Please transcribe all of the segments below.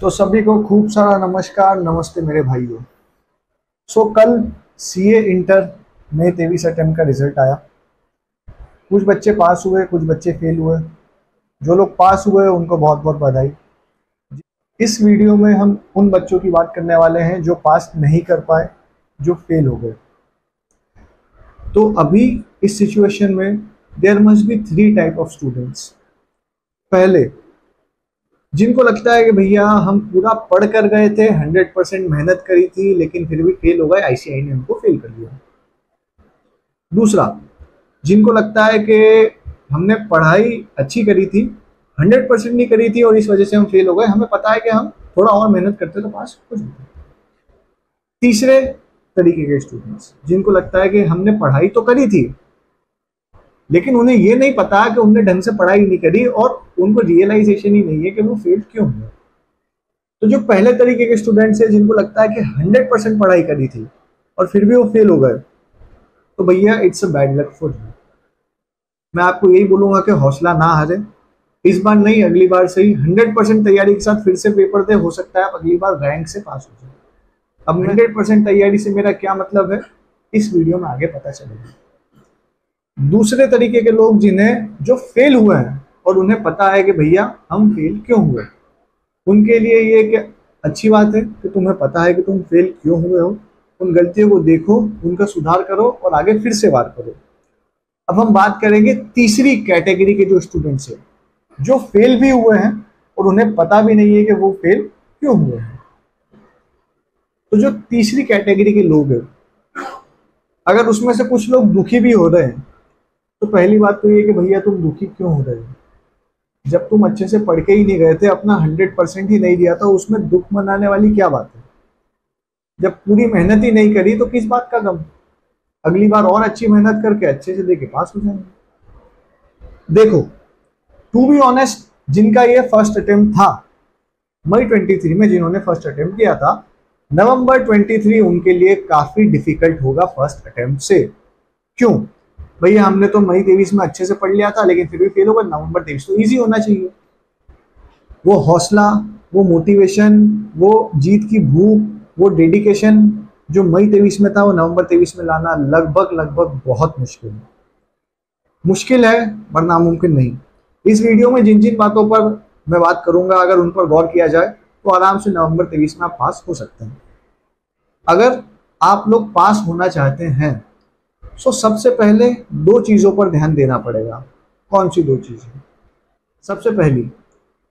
तो सभी को खूब सारा नमस्कार, नमस्ते मेरे भाइयों। कल सीए इंटर में 23 अटेम्प्ट का रिजल्ट आया। कुछ बच्चे पास हुए, कुछ बच्चे फेल हुए। जो लोग पास हुए उनको बहुत बहुत बधाई। इस वीडियो में हम उन बच्चों की बात करने वाले हैं जो पास नहीं कर पाए, जो फेल हो गए। तो अभी इस सिचुएशन में there must be 3 type of students. पहले, जिनको लगता है कि भैया हम पूरा पढ़ कर गए थे, 100% मेहनत करी थी, लेकिन फिर भी फेल हो गए, आईसीआई ने हमको फेल कर दिया। दूसरा, जिनको लगता है कि हमने पढ़ाई अच्छी करी थी, 100% नहीं करी थी और इस वजह से हम फेल हो गए, हमें पता है कि हम थोड़ा और मेहनत करते तो पास हो जाते। तीसरे तरीके के स्टूडेंट्स, जिनको लगता है कि हमने पढ़ाई तो करी थी लेकिन उन्हें ये नहीं पता कि उन्होंने ढंग से पढ़ाई नहीं करी और उनको रियलाइजेशन ही नहीं है कि वो फेल क्यों हुए। तो जो पहले तरीके के स्टूडेंट्स हैं, जिनको लगता है कि 100% पढ़ाई करी थी और फिर भी वो फेल हो गए, तो भैया it's a bad luck for you. मैं आपको यही बोलूंगा कि हौसला ना हारे। इस बार नहीं, अगली बार सही 100% तैयारी के साथ फिर से पेपर दे, हो सकता है आप अगली बार रैंक से पास हो जाए। अब 100% तैयारी से मेरा क्या मतलब है, इस वीडियो में आगे पता चलेगा। दूसरे तरीके के लोग, जो फेल हुए हैं और उन्हें पता है कि भैया हम फेल क्यों हुए, उनके लिए ये कि अच्छी बात है कि तुम्हें पता है कि तुम फेल क्यों हुए हो। उन गलतियों को देखो, उनका सुधार करो और आगे फिर से वार करो। अब हम बात करेंगे तीसरी कैटेगरी के जो स्टूडेंट्स हैं, जो फेल भी हुए हैं और उन्हें पता भी नहीं है कि वो फेल क्यों हुए हैं। तो जो तीसरी कैटेगरी के लोग हैं, अगर उसमें से कुछ लोग दुखी भी हो रहे हैं, तो पहली बात तो ये कि भैया तुम दुखी क्यों हो रहे हो। जब तुम अच्छे से पढ़ के ही नहीं गए थे, अपना 100% ही नहीं दिया था, उसमें दुख मनाने वाली क्या बात है। जब पूरी मेहनत ही नहीं करी तो किस बात का गम। अगली बार और अच्छी मेहनत करके अच्छे से देके पास हो जाएंगे। देखो, टू बी ऑनेस्ट, जिनका ये फर्स्ट अटेम्प्ट था मई 23 में, जिन्होंने फर्स्ट अटेम्प्ट किया था, नवंबर 23 उनके लिए काफी डिफिकल्ट होगा फर्स्ट अटेम्प्ट से। क्यों भैया, हमने तो मई 23 में अच्छे से पढ़ लिया था लेकिन फिर भी फेल हो गए। नवंबर 23 तो इजी होना चाहिए। वो हौसला, वो मोटिवेशन, वो जीत की भूख, वो डेडिकेशन जो मई 23 में था, वो नवंबर 23 में लाना लगभग बहुत मुश्किल है पर नामुमकिन नहीं। इस वीडियो में जिन जिन बातों पर मैं बात करूंगा, अगर उन पर गौर किया जाए तो आराम से नवंबर 23 में आप पास हो सकते हैं। अगर आप लोग पास होना चाहते हैं तो सबसे पहले 2 चीजों पर ध्यान देना पड़ेगा। कौन सी 2 चीजें? सबसे पहली,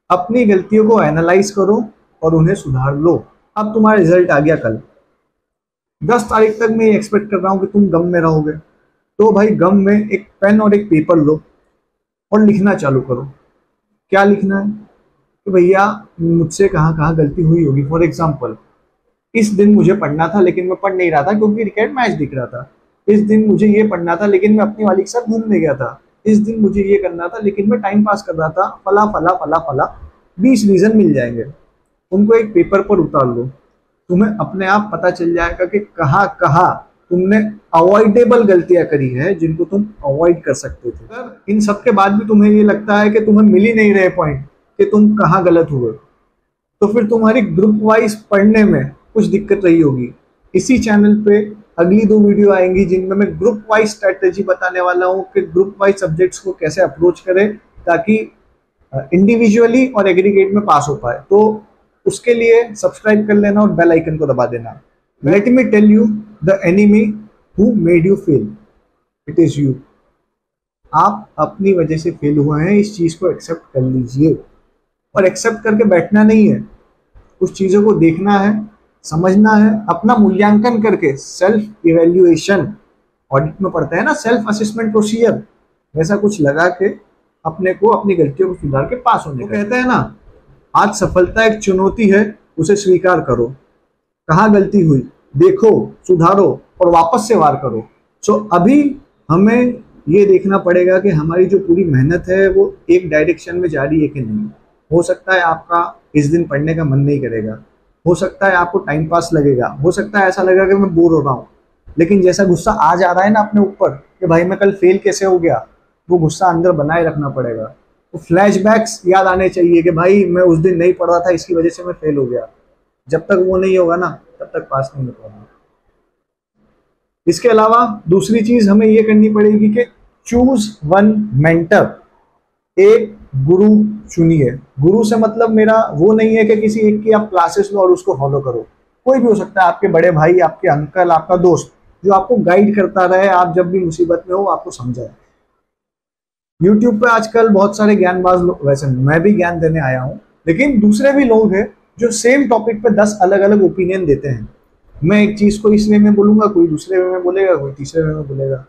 अपनी गलतियों को एनालाइज करो और उन्हें सुधार लो। अब तुम्हारा रिजल्ट आ गया कल, 10 तारीख तक मैं एक्सपेक्ट कर रहा हूं कि तुम गम में रहोगे। तो भाई, गम में एक पेन और एक पेपर लो और लिखना चालू करो। क्या लिखना है कि भैया मुझसे कहाँ कहाँ गलती हुई होगी। फॉर एग्जाम्पल, इस दिन मुझे पढ़ना था लेकिन मैं पढ़ नहीं रहा था क्योंकि क्रिकेट मैच दिख रहा था। इस दिन मुझे ये पढ़ना था लेकिन मैं अपनी वाली के साथ घूमने गया था। इस दिन मुझे ये करना था लेकिन मैं टाइम पास कर रहा था। फला फला फला फला 20 रीजन मिल जाएंगे, उनको एक पेपर पर उतार लो। तुम्हें अपने आप पता चल जाएगा कि कहाँ कहाँ तुमने अवॉइडेबल गलतियां करी है, जिनको तुम अवॉइड कर सकते थे। अगर इन सब के बाद भी तुम्हें ये लगता है कि तुम्हें मिल ही नहीं रहे पॉइंट कि तुम कहाँ गलत हुए, तो फिर तुम्हारी ग्रुप वाइज पढ़ने में कुछ दिक्कत रही होगी। इसी चैनल पे अगली 2 वीडियो आएंगी जिनमें मैं ग्रुप वाइज स्ट्रेटेजी बताने वाला हूँ कि ग्रुप वाइज सब्जेक्ट्स को कैसे अप्रोच करें ताकि इंडिविजुअली और एग्रीगेट में पास हो पाए। तो उसके लिए सब्सक्राइब कर लेना और बेल आइकन को दबा देना। Let me tell you, the enemy who made you fail, it is you. आप अपनी वजह से फेल हुए हैं, इस चीज को एक्सेप्ट कर लीजिए। और एक्सेप्ट करके बैठना नहीं है, कुछ चीजों को देखना है, समझना है, अपना मूल्यांकन करके सेल्फ इवेल्युएशन, ऑडिट में पढ़ते हैं ना, सेल्फ असेसमेंट प्रोसीजर, वैसा कुछ लगा के अपने को, अपनी गलतियों को सुधार के पास होने का। कहते हैं ना, आज सफलता एक चुनौती है, उसे स्वीकार करो। कहाँ गलती हुई देखो, सुधारो और वापस से वार करो। सो अभी हमें ये देखना पड़ेगा कि हमारी जो पूरी मेहनत है वो एक डायरेक्शन में जा रही है कि नहीं। हो सकता है आपका इस दिन पढ़ने का मन नहीं करेगा, हो सकता है आपको टाइम पास लगेगा, हो सकता है ऐसा लगेगा कि मैं बोर हो रहा हूँ, लेकिन जैसा गुस्सा आ जा रहा है ना अपने ऊपर कि भाई मैं कल फेल कैसे हो गया, वो गुस्सा अंदर बनाए रखना पड़ेगा। तो फ्लैशबैक्स याद आने चाहिए कि भाई मैं उस दिन नहीं पढ़ रहा था, इसकी वजह से मैं फेल हो गया। जब तक वो नहीं होगा ना तब तक पास नहीं हो पाऊंगा। इसके अलावा दूसरी चीज हमें ये करनी पड़ेगी कि चूज वन मेंटर, एक गुरु चुनिए। गुरु से मतलब मेरा वो नहीं है कि किसी एक की आप क्लासेस लो और उसको फॉलो करो। कोई भी हो सकता है, आपके बड़े भाई, आपके अंकल, आपका दोस्त, जो आपको गाइड करता रहे, आप जब भी मुसीबत में हो आपको समझाए। यूट्यूब पे आजकल बहुत सारे ज्ञानबाज लोग, वैसे मैं भी ज्ञान देने आया हूँ, लेकिन दूसरे भी लोग हैं जो सेम टॉपिक पे 10 अलग अलग ओपिनियन देते हैं। मैं एक चीज को इस वे में बोलूंगा, कोई दूसरे वे में बोलेगा, कोई तीसरे वे में बोलेगा।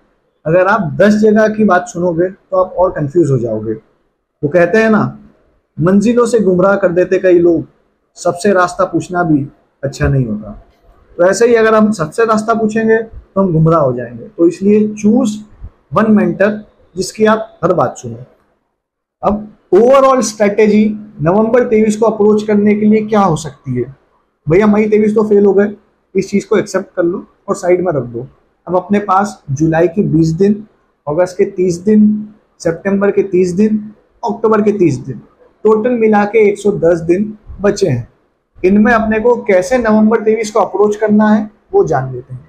अगर आप 10 जगह की बात सुनोगे तो आप और कंफ्यूज हो जाओगे। वो कहते हैं ना, मंजिलों से गुमराह कर देते कई लोग, सबसे रास्ता पूछना भी अच्छा नहीं होता। तो ऐसे ही अगर हम सबसे रास्ता पूछेंगे तो हम गुमराह हो जाएंगे। तो इसलिए चूज वन मेंटर जिसकी आप हर बात सुनो। अब ओवरऑल स्ट्रेटेजी नवंबर 23 को अप्रोच करने के लिए क्या हो सकती है? भैया मई 23 तो फेल हो गए, इस चीज को एक्सेप्ट कर लो और साइड में रख दो। अब अपने पास जुलाई के 20 दिन, अगस्त के 30 दिन, सितंबर के 30 दिन, अक्टूबर के 30 दिन, टोटल मिला के 110 दिन बचे हैं। इनमें अपने को कैसे नवंबर 23 को अप्रोच करना है वो जान लेते हैं।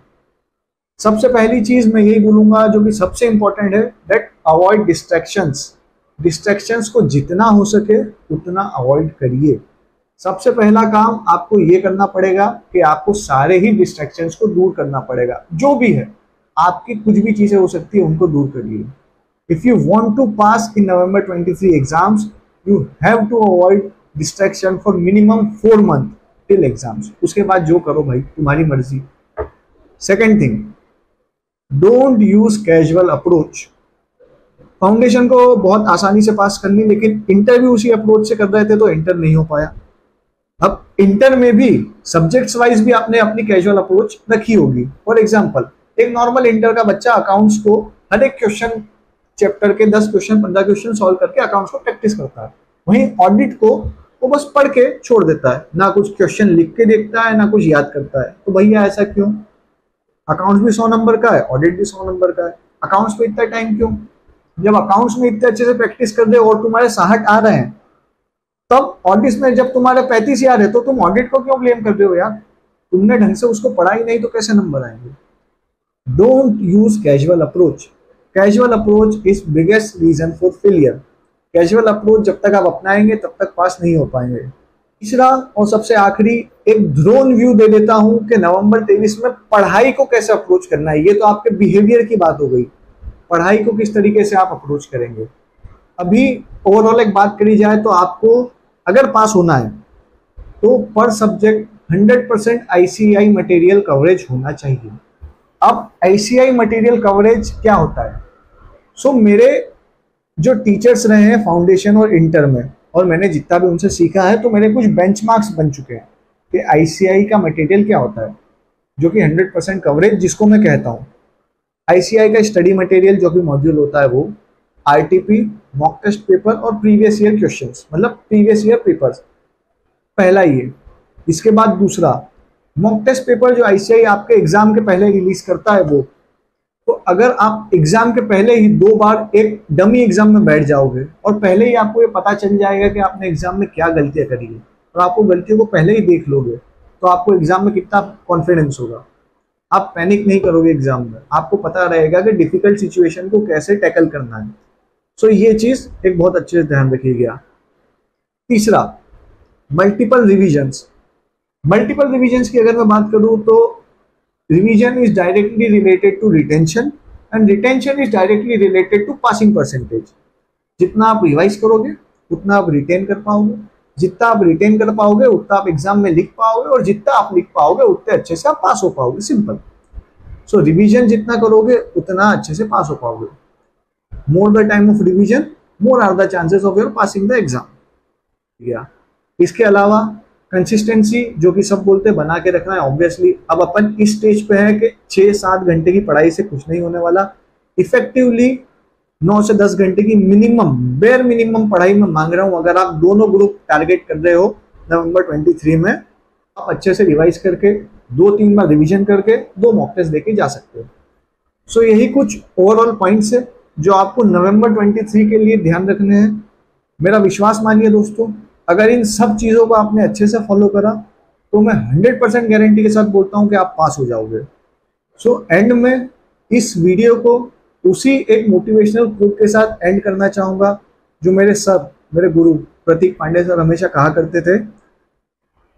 सबसे पहली चीज मैं यही बोलूंगा जो कि सबसे इंपॉर्टेंट है, दैट अवॉइड डिस्ट्रैक्शंस। डिस्ट्रैक्शंस को जितना हो सके उतना अवॉइड करिए। सबसे पहला काम आपको ये करना पड़ेगा कि आपको सारे ही डिस्ट्रैक्शंस को दूर करना पड़ेगा। जो भी है, आपकी कुछ भी चीजें हो सकती है उनको दूर करिए। If you want to pass in November 23 exams, you have to avoid distraction for minimum 4 month till exams. उसके बाद जो करो भाई तुम्हारी मर्जी। Second thing, don't use casual approach. Foundation को बहुत आसानी से पास कर ली, लेकिन इंटर भी उसी अप्रोच से कर रहे थे तो इंटर नहीं हो पाया। अब इंटर में भी सब्जेक्ट्स वाइज भी आपने अपनी कैजुअल अप्रोच रखी होगी। फॉर एग्जांपल, एक नॉर्मल इंटर का बच्चा अकाउंट्स को हर एक क्वेश्चन, चैप्टर के 10 क्वेश्चन 15 क्वेश्चन सॉल्व करके अकाउंट्स को प्रैक्टिस करता है। वहीं ऑडिट को वो बस पढ़ के छोड़ देता है, ना कुछ क्वेश्चन लिख के देखता है, ना कुछ याद करता है। तो भैया ऐसा क्यों? अकाउंट्स भी 100 नंबर का है, ऑडिट भी 100 नंबर का है, अकाउंट्स पे इतना टाइम क्यों? जब अकाउंट्स में इतने अच्छे से प्रैक्टिस कर दे और तुम्हारे 60 आ रहे हैं, तब ऑडिट में जब तुम्हारे 35 आ रहे तो तुम ऑडिट को क्यों ब्लेम कर रहे हो यार? तुमने ढंग से उसको पढ़ा ही नहीं तो कैसे नंबर आएंगे? Don't use casual approach. Casual approach is biggest reason for failure. Casual approach जब तक आप अपनाएंगे तब तक पास नहीं हो पाएंगे। तीसरा और सबसे आखिरी, एक ड्रोन व्यू दे देता हूं कि नवंबर 23 में पढ़ाई को कैसे अप्रोच करना है। ये तो आपके बिहेवियर की बात हो गई, पढ़ाई को किस तरीके से आप अप्रोच करेंगे। अभी ओवरऑल एक बात करी जाए तो आपको अगर पास होना है तो पर सब्जेक्ट 100% आईसीआई मटेरियल कवरेज होना चाहिए। अब आईसीआई मटेरियल कवरेज क्या होता है? मेरे जो टीचर्स रहे हैं फाउंडेशन और इंटर में, और मैंने जितना भी उनसे सीखा है, तो मेरे कुछ बेंचमार्क्स बन चुके हैं कि आईसीआई का मटेरियल क्या होता है, जो कि 100% कवरेज जिसको मैं कहता हूँ। आईसीआई का स्टडी मटेरियल जो भी मॉड्यूल होता है वो आरटीपी, मॉक टेस्ट पेपर और प्रीवियस ईयर क्वेश्चंस, मतलब प्रीवियस ईयर पेपर्स, पहला ये। इसके बाद दूसरा, मॉक टेस्ट पेपर जो आईसीआई आपके एग्जाम के पहले रिलीज करता है वो। तो अगर आप एग्जाम के पहले ही 2 बार एक डमी एग्जाम में बैठ जाओगे और पहले ही आपको ये पता चल जाएगा कि आपने एग्जाम में क्या गलतियां करी है और आपको गलतियों को पहले ही देख लोगे, तो आपको एग्जाम में कितना कॉन्फिडेंस होगा। आप पैनिक नहीं करोगे एग्जाम में, आपको पता रहेगा कि डिफिकल्ट सिचुएशन को कैसे टैकल करना है। ये चीज एक बहुत अच्छे से ध्यान रखिएगा। तीसरा, मल्टीपल रिविजन्स। मल्टीपल रिविजन्स की अगर मैं बात करूं तो revision is directly related to retention and retention is directly related to passing percentage. जितना आप रिवाइज करोगे उतना आप रिटेन कर पाओगे, जितना आप रिटेन कर पाओगे उतना आप एग्जाम में लिख पाओगे, और जितना आप लिख पाओगे उतने अच्छे से आप पास हो पाओगे। सिंपल। रिवीजन जितना करोगे उतना अच्छे से पास हो पाओगे। More the time of revision, more are the chances of your passing the exam. इसके अलावा कंसिस्टेंसी, जो कि सब बोलते हैं, बना के रखना है। ऑब्वियसली अब अपन इस स्टेज पे है कि 6-7 घंटे की पढ़ाई से कुछ नहीं होने वाला। इफेक्टिवली 9 से 10 घंटे की मिनिमम, बेयर मिनिमम पढ़ाई में मांग रहा हूं। अगर आप दोनों ग्रुप टारगेट कर रहे हो नवंबर 23 में, आप अच्छे से रिवाइज करके 2-3 बार रिवीजन करके 2 मॉक टेस्ट देके जा सकते हो। यही कुछ ओवरऑल पॉइंट्स है जो आपको नवंबर 23 के लिए ध्यान रखने हैं। मेरा विश्वास मानिए दोस्तों, अगर इन सब चीज़ों को आपने अच्छे से फॉलो करा तो मैं 100% गारंटी के साथ बोलता हूँ कि आप पास हो जाओगे। सो एंड में इस वीडियो को उसी एक मोटिवेशनल कोट के साथ एंड करना चाहूँगा जो मेरे सर, मेरे गुरु प्रतीक पांडे सर हमेशा कहा करते थे,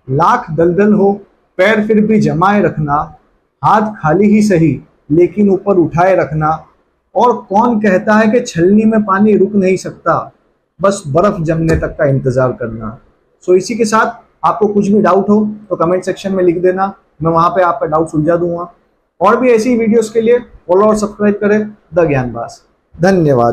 लाख दलदल हो पैर फिर भी जमाए रखना, हाथ खाली ही सही लेकिन ऊपर उठाए रखना, और कौन कहता है कि छलनी में पानी रुक नहीं सकता, बस बर्फ जमने तक का इंतजार करना। सो इसी के साथ आपको कुछ भी डाउट हो तो कमेंट सेक्शन में लिख देना, मैं वहां पे आपका डाउट सुलझा दूंगा। और भी ऐसी वीडियोस के लिए फॉलो और सब्सक्राइब करें द ज्ञानवास। धन्यवाद।